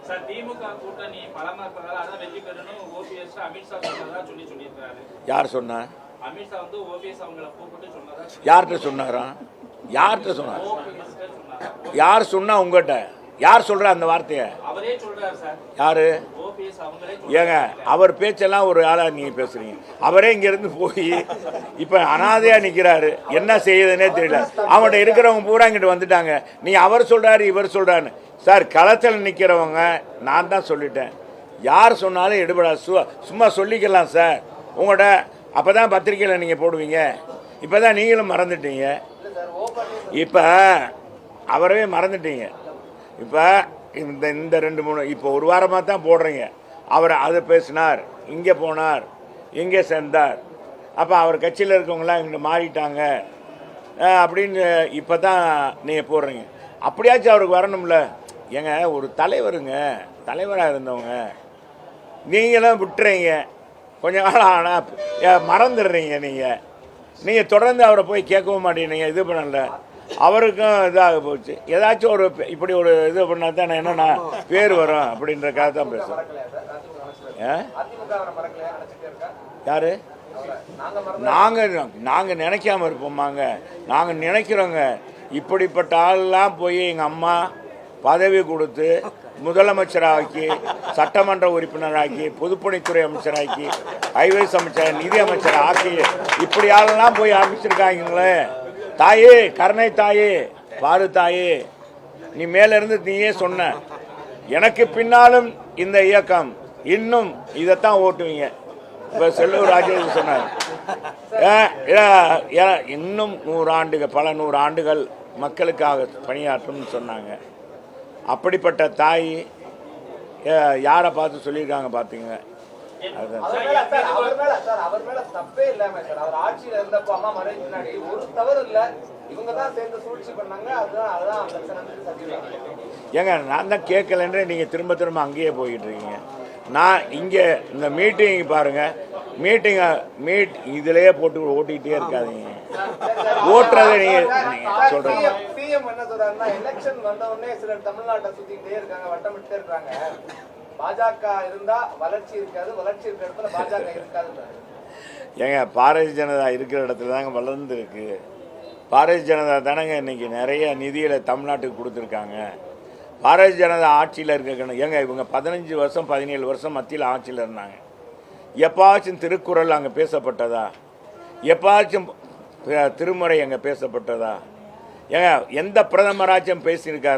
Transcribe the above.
Sir திமுக கூட்டணி பலமாக்குறதால அதான் வெற்றி பெறணும் ஓபிஎஸ் அமித்ஷா சொன்னதா சொல்லியிருக்காரு. யார் சொன்னா? அமித்ஷா வந்து ஓபிஎஸ் அவங்கள கூப்பிட்டு சொன்னதா. யார்கிட்ட சொன்னாரா? யார்கிட்ட சொன்னார்? யார் சொன்னா? உங்ககிட்ட யார் சொல்ற அந்த வார்த்தைய? அவரே சொல்றாரு சார். யாரு? ஓபிஎஸ் அவங்களே. ஏங்க அவர் பேச்செல்லாம் ஒரு ஆளா நீங்க பேசுறீங்க. அவரே இங்க இருந்து போய் இப்ப அனாதையா நிக்கிறாரு, என்ன செய்யுதுன்னே தெரியல. அவங்கள்ட்ட இருக்கிறவங்க பூரா இங்கிட்டு வந்துட்டாங்க. நீ அவர் சொல்றாரு இவர் சொல்றாரு. சார் களத்தில் நிக்கிறவங்க நான் தான் சொல்லிட்டேன். யார் சொன்னாலும் எடுபடாது. சும்மா சொல்லிக்கலாம் சார். உங்கள்கிட்ட அப்பதான் பத்திரிக்கையில் நீங்க போடுவீங்க. இப்பதான் நீங்களும் மறந்துட்டீங்க. இப்ப அவரவே மறந்துட்டீங்க. இப்போ இந்த 2-3 இப்போ ஒரு வாரமாக தான் போடுறீங்க. அவர் அது பேசினார், இங்கே போனார், இங்கே சேர்ந்தார், அப்போ அவர் கட்சியில் இருக்கவங்களாம் இங்கே மாறிட்டாங்க அப்படின்னு இப்போ தான் நீங்கள் போடுறீங்க. அப்படியாச்சும் அவருக்கு வரணும்ல. ஏங்க ஒரு தலைவருங்க, தலைவராக இருந்தவங்க நீங்களும் விட்டுறீங்க. கொஞ்ச நாள் ஆனால் மறந்துடுறீங்க. நீங்கள் தொடர்ந்து அவரை போய் கேட்கவும் மாட்டேங்க. இது பண்ணல, அவருக்கும் இதாக போச்சு. ஏதாச்சும் ஒரு இப்படி ஒரு இது பண்ணால் தான் என்னன்னா பேர் வரும் அப்படின்றக்காக தான் பேசுகிறேன். யாரு? நாங்கள் நினைக்காம இருப்போமாங்க. நாங்கள் நினைக்கிறோங்க. இப்படிப்பட்ட ஆளெல்லாம் போய் எங்கள் அம்மா பதவி கொடுத்து முதலமைச்சராக்கி, சட்டமன்ற உறுப்பினராக்கி, பொதுப்பணித்துறை அமைச்சராக்கி, ஹைவேஸ் அமைச்சர், நிதி அமைச்சர் ஆக்கி, இப்படி ஆளெல்லாம் போய் ஆரம்பிச்சிருக்காங்களே. தாயே, கருணை தாயே, பாரு தாயே, நீ மேல இருந்து நீயே சொன்ன, எனக்கு பின்னாலும் இந்த இயக்கம் இன்னும் இதைத்தான் ஓட்டுவீங்க. இப்ப செல்லூர் ராஜேஷ் சொன்னார், இன்னும் 100 ஆண்டுகள், பல 100 ஆண்டுகள் மக்களுக்காக பணியாற்றும் சொன்னாங்க. அப்படிப்பட்ட தாய் யாரை பார்த்து சொல்லியிருக்காங்க பார்த்தீங்க? ஏங்க நான் தான் கேட்கலன்ற நீங்க திரும்ப திரும்ப அங்கேயே போயிட்டு இருக்கீங்க. நான் இங்கே இந்த மீட்டிங் பாருங்க, இதுலயே போட்டு ஓட்டிகிட்டே இருக்காதீங்க. ஓட்டுறதை நீங்க சொல்றீங்க. எலெக்ஷன் வந்த உடனே சிலர் தமிழ்நாட்டை சுத்திக்கிட்டே இருக்காங்க, வட்டமிட்டே இருக்காங்க. பாஜக இருந்தா வளர்ச்சி இருக்காது, வளர்ச்சி இருக்கிற இடத்துல பாஜக இருக்காது. ஏங்க பாரதிய ஜனதா இருக்கிற இடத்துல தாங்க வளர்ந்து இருக்கு. பாரதிய ஜனதா தானங்க இன்னைக்கு நிறைய நிதிகளை தமிழ்நாட்டுக்கு கொடுத்துருக்காங்க. பாரதிய ஜனதா ஆட்சியில் இருக்க ஏங்க இவங்க 15 வருஷம் 17 வருஷம் மத்தியில் ஆட்சியில் இருந்தாங்க. எப்பாச்சும் திருக்குறள் அங்கே பேசப்பட்டதா? எப்பாச்சும் திருமுறை அங்கே பேசப்பட்டதா? ஏங்க எந்த பிரதமராச்சும் பேசியிருக்காரா?